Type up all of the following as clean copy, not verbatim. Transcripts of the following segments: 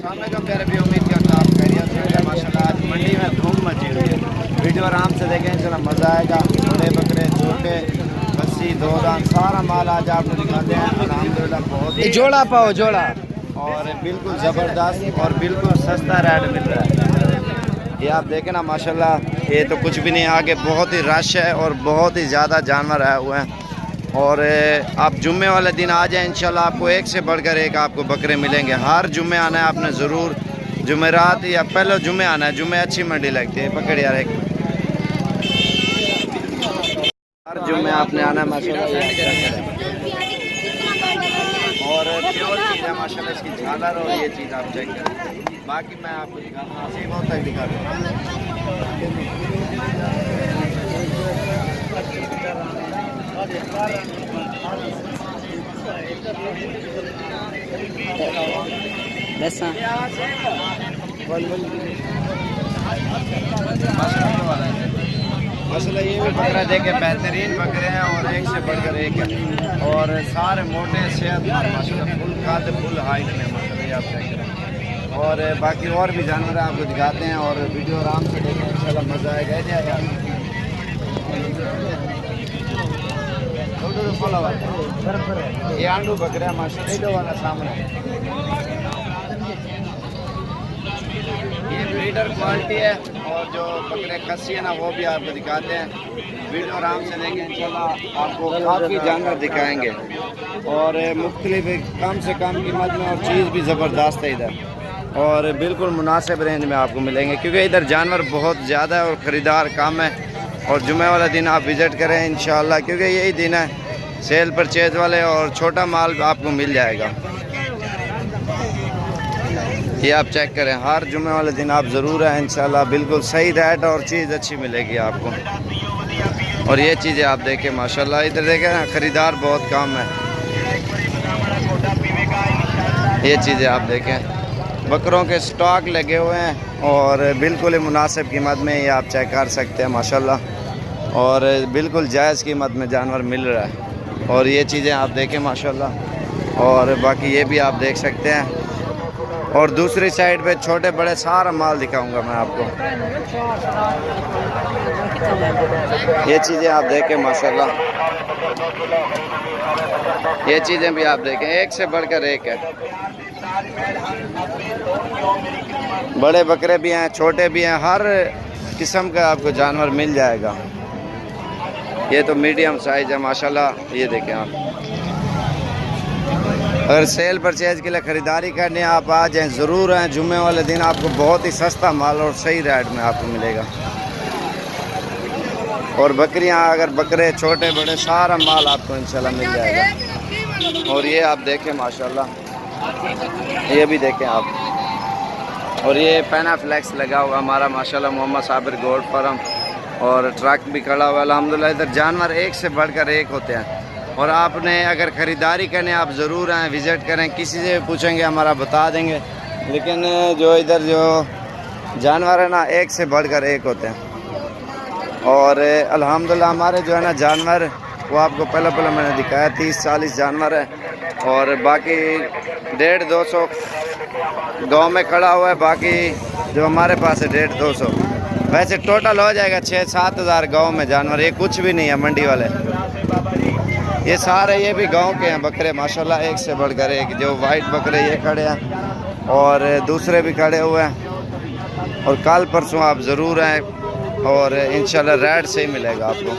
प्यारे भी उम्मीद करता हूँ आप खैरियत से होंगे। माशाल्लाह आज मंडी में धूम मची हुई है। वीडियो आराम से देखें, चलो मज़ा आएगा। बड़े बकरे छोटे बस्सी दो दान सारा माल आज आपको दिखाते हैं। अल्हम्दुलिल्लाह बहुत जोड़ा पाओ जोड़ा और बिल्कुल ज़बरदस्त और बिल्कुल सस्ता रेट मिल रहा है। ये आप देखें ना माशाल्लाह, ये तो कुछ भी नहीं, आगे बहुत ही रश है और बहुत ही ज़्यादा जानवर आए हुए हैं। और आप जुम्मे वाले दिन आ जाएं, इंशाल्लाह आपको एक से बढ़कर एक आपको बकरे मिलेंगे। हर जुम्मे आना है आपने ज़रूर, जुमेरात या पहले जुम्मे आना है। जुम्मे अच्छी मंडी लगती है। पकड़ यार एक, हर जुम्मे आपने आना है माशाल्लाह। और प्योर चीज़ है माशाल्लाह, इसकी झालर और ये चीज़ आप चेक करें। बाकी मैं आपको दिखाता हूँ, ऐसे ही बहुत तक दिखा दूँ। मसला ये भी बकरा देखे बेहतरीन बकरे हैं और एक से बढ़कर एक है और सारे मोटे सेहतमंद माशाल्लाह, फुल खाते फुल हाइट में माशाल्लाह आप चेक करें। और बाकी और भी जानवर आपको दिखाते हैं और वीडियो आराम से देखें, इंशाल्लाह मज़ा आएगा। ये आंडू बकरा माशाल्लाह वाला सामने, ये ब्रीडर क्वालिटी है। और जो बकरे खस्सी है ना वो भी आपको दिखाते हैं। वीडियो आराम से देखें, इंशाल्लाह आपको काफ़ी जानवर दिखाएंगे और मुख्तलिफ कम से कम कीमत में और चीज़ भी ज़बरदस्त है इधर और बिल्कुल मुनासिब रेंज में आपको मिलेंगे, क्योंकि इधर जानवर बहुत ज़्यादा है और ख़रीदार कम है। और जुमे वाला दिन आप विज़िट करें इंशाल्लाह, क्योंकि यही दिन है सेल परचेज वाले और छोटा माल आपको मिल जाएगा। ये आप चेक करें, हर जुमे वाले दिन आप ज़रूर हैं इंशाल्लाह, बिल्कुल सही रेट और चीज़ अच्छी मिलेगी आपको। और ये चीज़ें आप देखें माशाल्लाह, इधर देखें ना ख़रीदार बहुत कम है। ये चीज़ें आप देखें, बकरों के स्टॉक लगे हुए हैं और बिल्कुल ही मुनासिब कीमत में ये आप चेक कर सकते हैं माशाल्लाह। और बिल्कुल जायज़ कीमत में जानवर मिल रहा है। और ये चीज़ें आप देखें माशाल्लाह। और बाकी ये भी आप देख सकते हैं। और दूसरी साइड पे छोटे बड़े सारा माल दिखाऊंगा मैं आपको। ये चीज़ें आप देखें माशाल्लाह, ये चीज़ें भी आप देखें, एक से बढ़कर एक है। बड़े बकरे भी हैं, छोटे भी हैं, हर किस्म का आपको जानवर मिल जाएगा। ये तो मीडियम साइज़ है माशाल्लाह। ये देखें आप, अगर सेल परचेज के लिए ख़रीदारी करनी है आप आ जाएँ, ज़रूर हैं। जुम्मे वाले दिन आपको बहुत ही सस्ता माल और सही रेट में आपको मिलेगा। और बकरियां अगर बकरे छोटे बड़े सारा माल आपको इंशाल्लाह मिल जाएगा। और ये आप देखें माशाल्लाह, ये भी देखें आप। और ये पैनाफ्लेक्स लगा हुआ हमारा माशाल्लाह मोहम्मद साबिर गोल्ड फार्म, और ट्रक भी खड़ा हुआ अल्हम्दुलिल्लाह। इधर जानवर एक से बढ़कर एक होते हैं। और आपने अगर ख़रीदारी करने आप ज़रूर आएँ, विज़िट करें, किसी से पूछेंगे हमारा बता देंगे। लेकिन जो इधर जो जानवर है ना, एक से बढ़कर एक होते हैं। और अल्हम्दुलिल्लाह हमारे जो है ना जानवर, वो आपको पहले मैंने दिखाया 30-40 जानवर है। और बाकी 150-200 गाँव में खड़ा हुआ है, बाकी जो हमारे पास है 150-200। वैसे टोटल हो जाएगा 6-7 हज़ार गाँव में जानवर। ये कुछ भी नहीं है मंडी वाले, ये सारे ये भी गांव के हैं बकरे माशाल्लाह, एक से बढ़कर एक। जो वाइट बकरे ये खड़े हैं और दूसरे भी खड़े हुए हैं। और कल परसों आप ज़रूर आएँ और इंशाल्लाह रेट सही मिलेगा आपको।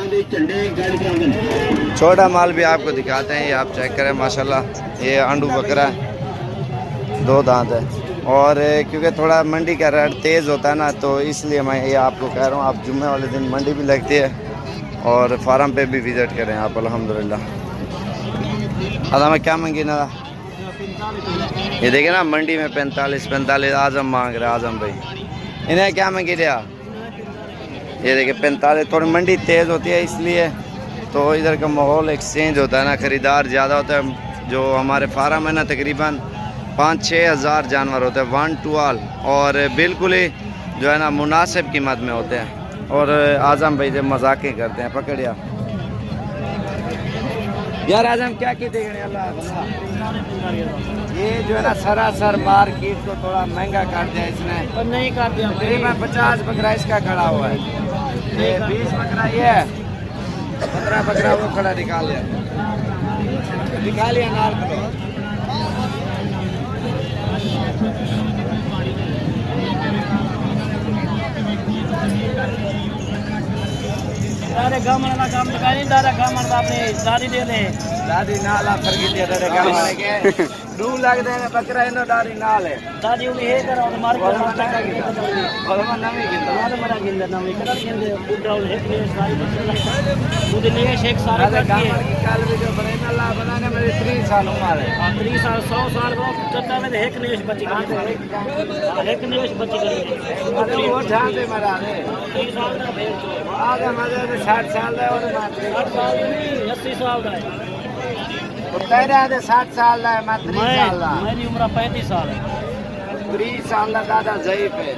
छोटा माल भी आपको दिखाते हैं, ये आप चेक करें माशाल्लाह। ये आंडू बकरा है, 2 दांत है। और क्योंकि थोड़ा मंडी का रेट तेज़ होता है ना, तो इसलिए मैं ये आपको कह रहा हूँ, आप जुम्मे वाले दिन मंडी भी लगती है और फार्म पे भी विज़िट करें आप अल्हम्दुलिल्लाह। आधा में क्या मांगी ना, ये देखे ना मंडी में 45 आज़म मांग रहे आज़म भाई। इन्हें क्या मांगी लिया, ये देखिए 45। थोड़ी मंडी तेज़ होती है इसलिए, तो इधर का माहौल एक्सचेंज होता है ना, ख़रीदार ज़्यादा होता है। जो हमारे फार्म है ना, तकरीबन 5-6 हज़ार जानवर होते हैं 1 to all, और बिल्कुल ही जो है ना मुनासिब कीमत में होते हैं। और आज़म भाई जब मजाकें करते हैं, पकड़िया यार आज हम क्या की देख रहे हैं अल्लाह। ये जो है ना सरासर मार्केट को थोड़ा महंगा कर दिया इसने। और नहीं कर दिया तकरीबन 50 बकरा इसका खड़ा हुआ है। ये 20 बकरा ये है, 15 बकरा वो खड़ा निकाल लिया नाल को। दादा गामन का काम तो नहीं, दादा गामन का अपनी दादी दे दे। दादी नाल आफर की दे दादा गामन के दू लग दे बकरा इनो दादी नाल है। दादी उन्हें हे करो तो मार को मार का की और मन नहीं गिंदा मार मरा गिंदा ना मैं कर गिंदे बुड्ढा और एक ने सारी मुझे लिए शेख सारे दादा कर दिए। गामन की काल में जो बने ना ला बनाने में 30 साल उम्र है। 30 साल 100 साल को चट्टा में एक नेश बची गई, एक नेश बची गई। अरे वो ध्यान दे मरा रे 30 साल का भेज दो। आगे मजे में 60 साल है और 60 साल नहीं 80 साल का है। तो तेरे आधे 60 साल है, मैं 30 साल है। मेरी उम्र 35 साल है। 30 साल का दादा ज़ईफ है।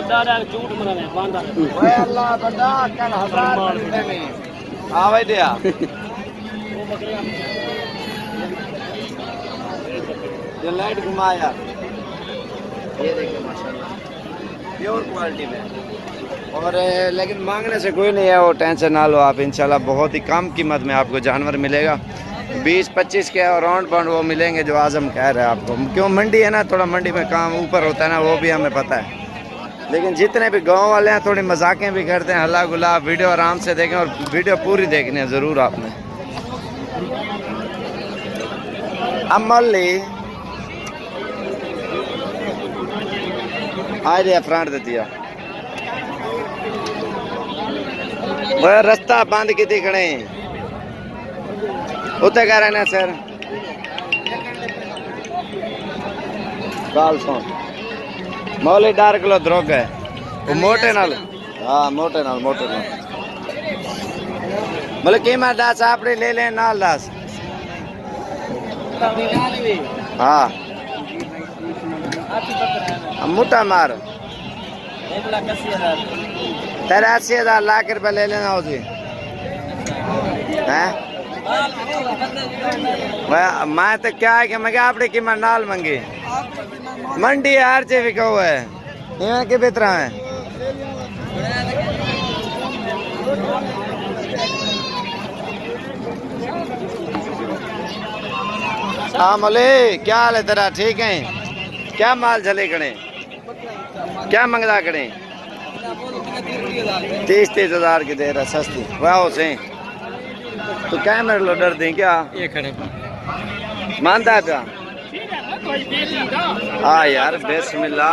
दादा झूठ मरा है बांधा है। ओए अल्लाह बंदा कल 1000 रुपए में आवे दिया। वो बकरियां ये लाइट घुमाया, ये देखिए माशाल्लाह प्योर क्वालिटी में। और लेकिन मांगने से कोई नहीं है, वो टेंशन ना लो आप, इंशाल्लाह बहुत ही कम कीमत में आपको जानवर मिलेगा। 20-25 के राउंड पाउंड वो मिलेंगे जो आजम कह रहे हैं आपको। क्यों मंडी है ना, थोड़ा मंडी में काम ऊपर होता है ना, वो भी हमें पता है। लेकिन जितने भी गांव वाले हैं थोड़ी मजाकें भी करते हैं, हल्ला गुला। वीडियो आराम से देखें और वीडियो पूरी देखनी है ज़रूर आपने। अमली आ रही फ्रंट देती है वो रास्ता बंद की खड़े उत्ते कह रहे हैं सर गाल सुन मौली डार किलो द्रोग है वो मोटे नाल। हाँ मोटे नाल मतलब कीमत 10 आपने ले लें नाल 10। हाँ मोटा मार 83,000 लाख रुपए ले लेना उसे हैं। मैं तो क्या है कि मैं क्या आपने कीमत नाल मंगी मंडी हर चीज बिका हुआ है इवें के बेतरा है। हाँ मोले क्या हाल है तेरा, ठीक है? क्या माल चले कड़े, क्या मंगदा कड़े? 30,000 की दे रहा सस्ती वाह से तो क्या मेरे लो डर दें क्या मानता था। हाँ यार बिस्मिल्लाह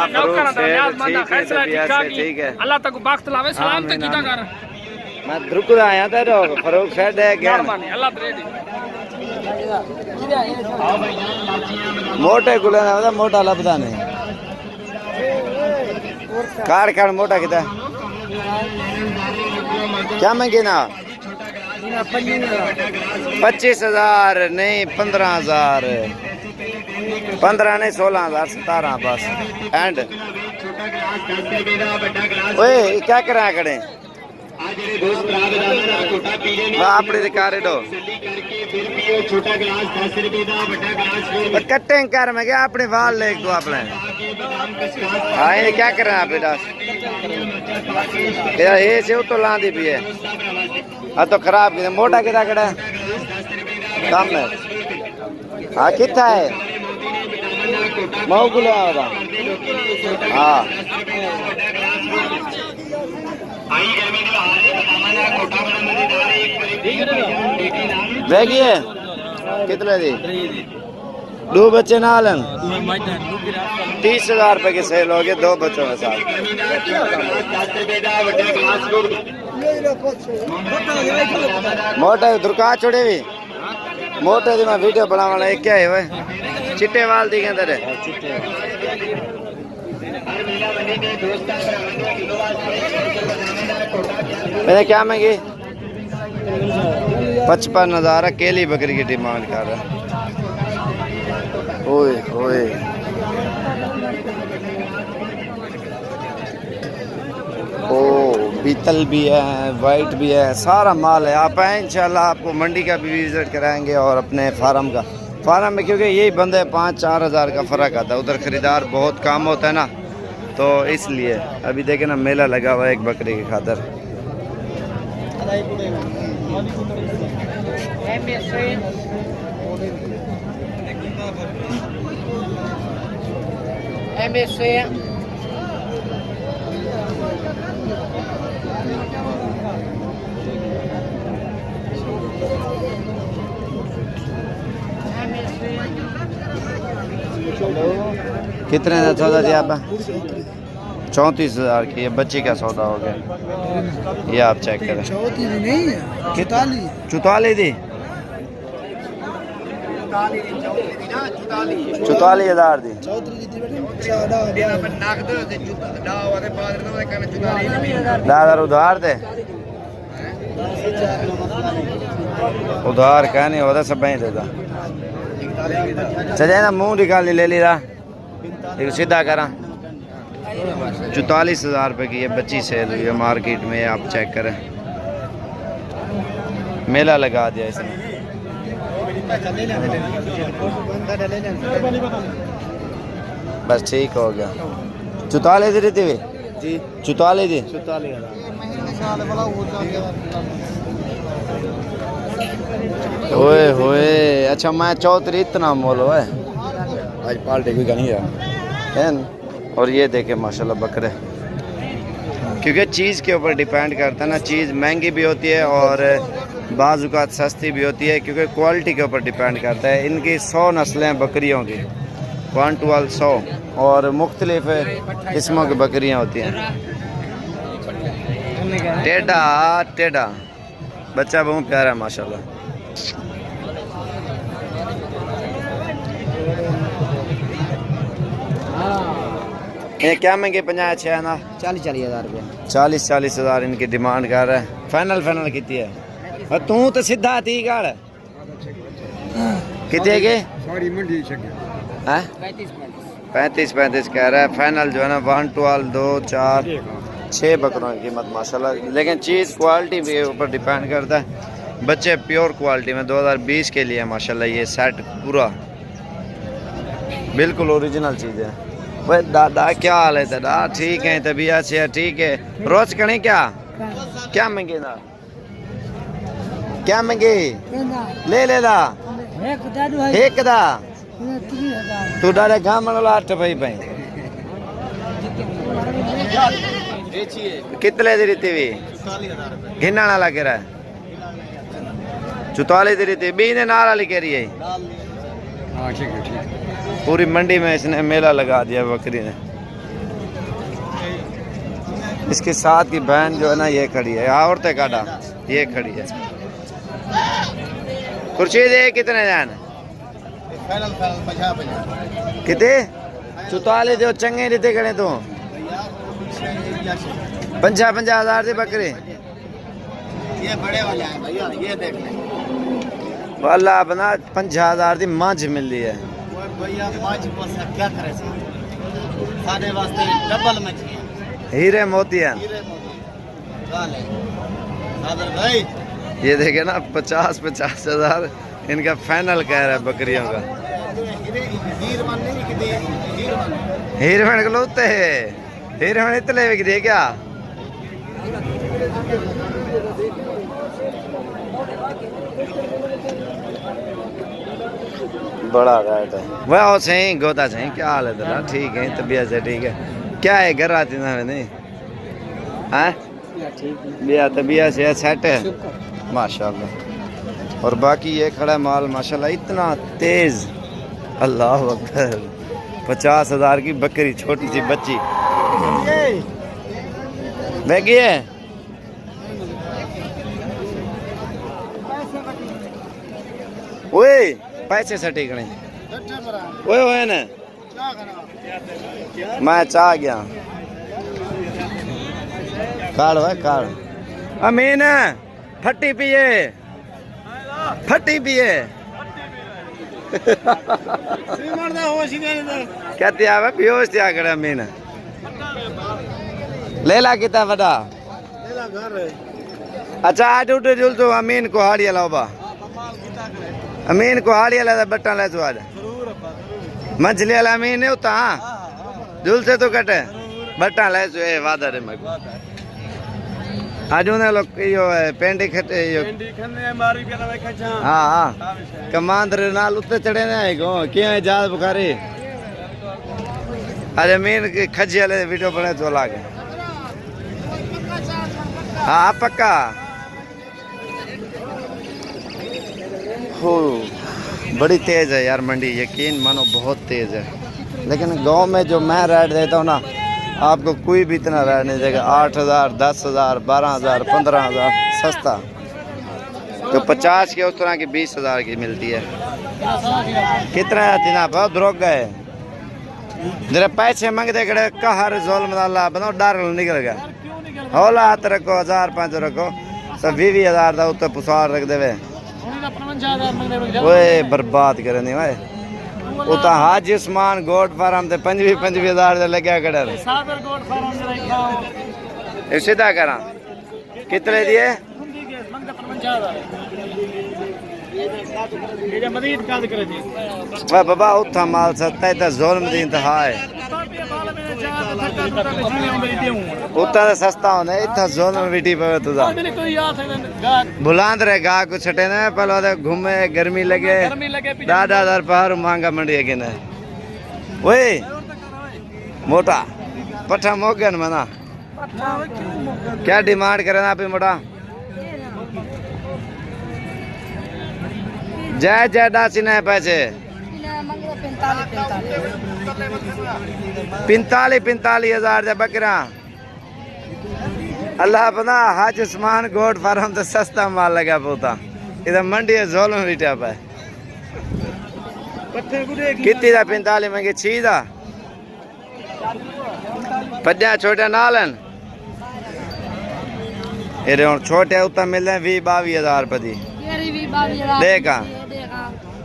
ठीक है अल्लाह तक वक्त लावे सलाम तक कीता कर। मैं रुक आया था रो फरूक साइड है क्या अल्लाह तेरे मोटे गुले ना मोटा लभदा नहीं कार कार मोटा कितना क्या मंगे ना 25,000 नहीं 15,000 15 नहीं 16,000 17 बस एंड। ओए क्या करा कड़े अपने दिखारे दो कटिंग कर मैं क्या अपने वाल ले दो अपने। हाँ ये क्या कर रहे हैं आप बेटा ये से तो ला दी भी है हाँ तो खराब किया मोटा कितना कड़ा कम है। हाँ कितना है मऊ गुलो होगा। हाँ देखिए कितने दी दो बच्चे ना लन 30,000 रुपए की सेल हो गए 2 बच्चों के साथ। मोटे दुर्का छोड़े भी मोटे दी मैं वीडियो बनावाना एक क्या है वे चिट्टे वाल दी के अंदर है। मैंने क्या मांगी 55,000 अकेली बकरी की डिमांड कर रहा है। ओए ओए ओ पीतल भी है, वाइट भी है, सारा माल है। आप आए इंशाल्लाह आपको मंडी का भी विज़िट कराएंगे और अपने फार्म का। फार्म में क्योंकि यही बंदे 5-4 हज़ार का फ़र्क आता है, उधर ख़रीदार बहुत कम होता है ना, तो इसलिए। अभी देखे ना मेला लगा हुआ है एक बकरी की खातर। कितने का सौदा दिया आप? 34,000 की। ये बच्ची का सौदा हो गया, ये आप चेक करें। 34 नहीं है, 44 44 दी, 44,000 दी। 10,000 उधार दे, उधार क्या नहीं होता, सब ही देता। चले ना मुंह निकाल ले ली रहा, सीधा करा। 44,000 रुपये की ये बच्ची सेल हुई है मार्केट में, आप चेक करें। मेला लगा दिया इसने। बस ठीक हो गया। 44 दी थी जी, 44 दी। ओए होए, अच्छा मैं 34 इतना मोल है आज पार्टी भी नहीं है। और ये देखे माशाल्लाह बकरे, क्योंकि चीज़ के ऊपर डिपेंड करता है ना, चीज़ महंगी भी होती है और बाज़ औक़ात सस्ती भी होती है, क्योंकि क्वालिटी के ऊपर डिपेंड करता है। इनकी 100 नस्लें बकरियों की, 100 और मुख्तलिफ किस्मों की बकरियाँ होती हैं। टेढ़ा बच्चा बहुत प्यारा है माशाल्लाह। ये क्या महंगे 50 ना 40 हज़ार रुपया। 40 हज़ार इनकी डिमांड कर रहा है। फाइनल कितनी है? और तू तो सीधा थी गाड़ कितने के? 35 कह रहा है। फाइनल जो है ना 1, 12, 2, 4, 6 बकरों की कीमत माशाल्लाह। लेकिन चीज़ क्वालिटी के ऊपर डिपेंड करता है। बच्चे प्योर क्वालिटी में 2020 के लिए माशाल्लाह ये सेट पूरा बिल्कुल ओरिजिनल चीज़ है। भाई दादा क्या हाल है दादा? ठीक है, तबीयत से ठीक है। रोज करें क्या मंगे ना, क्या मंगे ले ला एक दा तू डारे गाँव में 8 भाई भाई कितने दी रीति भी घिना लगे रहा है। 44 दी रीति बी ने नारा लिखे रही है। पूरी मंडी में इसने मेला लगा दिया बकरी ने। इसके साथ की बहन जो है ना ये खड़ी है, औरतें काटा ये खड़ी है। खुर्शीद है कितने जान कितने 44 दो चंगे रीते खड़े तू 50 हज़ार से बकरे ये बड़े वाले हैं भैया, ये देख लें। वाला अपना 50 हज़ार की मांझ मिल रही है भैया। मांझ को क्या करे सारे वास्ते डबल मछली हीरे मोती है। भाई ये देखे ना 50 हज़ार इनका फाइनल कह रहा है बकरियों का। हीरवन गलोते है, हीरवन इतने बिक दिए क्या? बड़ा रेट है वह सही गोता सही। क्या हाल है तेरा? ठीक है, तबीयत से ठीक है। क्या है घर आती ना नहीं है बिया तबीयत से सेट है माशाल्लाह। और बाकी ये खड़ा माल माशाल्लाह इतना तेज, अल्लाह अकबर। 50 हज़ार की बकरी, छोटी सी बच्ची बेगी है। ओए पैसे सटी गणे ओए ना मैं चाह गया कार्ड है कार्ड अमीन फट्टी पिए कहते आवे बेहोश थिया करे अमीन ले ला कितना बड़ा अच्छा आज उठे जुल तो अमीन को हाड़िया लाओ बा अमीन को हाड़िया ला बट्टा ले तो आज मछली वाला अमीन है उता जुल से तो कटे बट्टा ले तो ए वादा रे मग आज उन्हें लोग यो पेंडी खटे यो हाँ हाँ कमांडर नाल उत्ते चढ़े ने आए गो क्यों जात बुखारी आज अमीन के खजी वाले वीडियो बने तो लागे हाँ पक्का हो बड़ी तेज है यार मंडी यकीन मानो बहुत तेज है लेकिन गांव में जो मैं रेट देता हूँ ना आपको कोई भी इतना रेट नहीं देगा 8,000 10,000 12,000 15,000 सस्ता तो 50 के उस तरह की 20,000 की मिलती है कितना आती ना बहुत द्रोग गए जरा पैसे मांगते खड़े कहर जोल मदाला बनाओ डर निकल गया हौला हाथ रखो 1,000 रखो तो 20,000 का उत्तर पुसार रख देवे ओए बर्बाद करे नहीं भाई वो तो हाजी उस्मान गोट फार्म ते 25,000 दे लग्या कड़े सीधा करा कितने दिए बाबा उठा माल सस्ता है तो जुल्म दी इंतहा है उतना तो सस्ता होने इतना जुल्म विटी पे तुझा बुलांद रहे गा को छटे ने पहले घूमे गर्मी लगे 10,000 पहाड़ मांगा मंडी है कि नहीं ओए मोटा पठा मोगन मना क्या डिमांड करे ना आप मोटा जय जय डासी ने पैसे 45,000 दे बकरा अल्लाह पता हाज उस्मान गोट फार्म तो सस्ता माल लगा पोता इधर मंडी है जोल में बिटा पे कितनी दा 45 मंगे 6 दा पड्या छोटे नालन ये हुन छोटे उता मिलने 20-22,000 रुपए दी देखा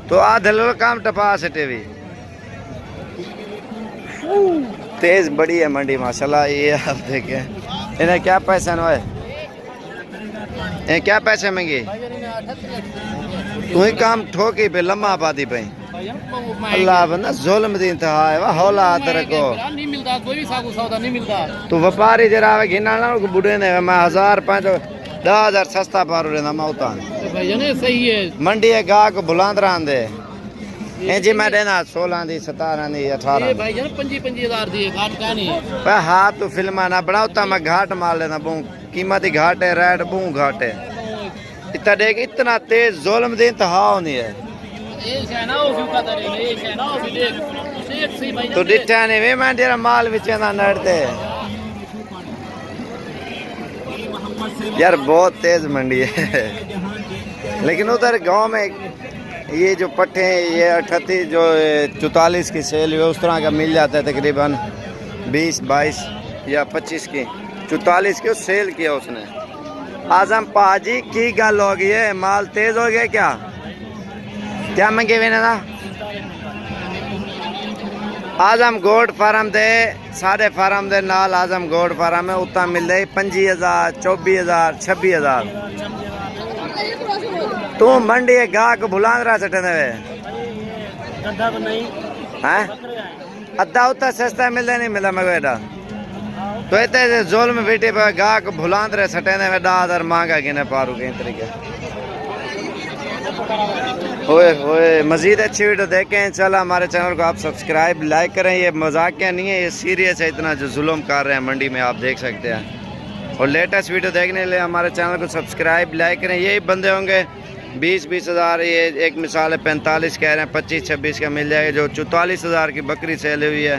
तो आधे लोग काम टपा सटे भी तेज बड़ी है मंडी माशाल्लाह ये आप देखें इन्हें क्या पैसा है ये क्या पैसे मांगे तू ही काम ठोकी पे लम्बा पाती पे अल्लाह बंदा जुल्म दी इंतहा है वाह हौला हाथ रखो नहीं मिलता कोई भी सागु सौदा नहीं मिलता तू व्यापारी जरा घिना ना बुढ़े ने मैं 10,000 सस्ता पारो लेना मैं उतार भाई ने सही है मंडी है गा को बुलंद रांदे ए जी मैं देना 16 दी 17 दी 18 भाई जन 25,000 दी घाट का नहीं पे हाथ तो फिल्मा ना बनाओ मैं घाट मार लेना बू कीमती घाट है रेट बू घाट है इतना देख इतना तेज जुल्म दी इंतहा होनी है तो डिठा नहीं वे मैं तेरा माल बेचना नड़ते यार बहुत तेज मंडी है लेकिन उधर गांव में ये जो पट्टे हैं ये 38 जो 44 की सेल है उस तरह का मिल जाता है तकरीबन 20 22 या 25 की 44 की सेल किया उसने आजम पाजी की गल हो गई है माल तेज हो गया क्या मंगे हुए ना आजम गोड फार्म दे सारे फार्म दे नाल आजम गोड फार्म है उतना मिल रही 25,000 24,000 26,000 तू मंडी गाह को भुलान रहा सटे अद्धा उतना सस्ता मिलता नहीं मिला मगर बेटा तो इतने जोल में बेटे पे गाह को भुलान रहे सटे 10,000 मांगा गिने पारू कई तरीके ओए ओए मजीद अच्छी वीडियो देखें इंशाल्लाह हमारे चैनल को आप सब्सक्राइब लाइक करें ये मजाकिया नहीं है ये सीरियस है इतना जो जुल्म कर रहे हैं मंडी में आप देख सकते हैं और लेटेस्ट वीडियो देखने के लिए हमारे चैनल को सब्सक्राइब लाइक करें यही बंदे होंगे 20,000 ये एक मिसाल है 45 कह रहे हैं 25-26 का मिल जाएगा जो 44,000 की बकरी सेल हुई है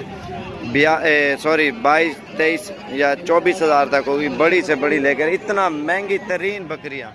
22-23 या 24,000 तक होगी बड़ी से बड़ी लेकर इतना महंगी तरीन बकरियाँ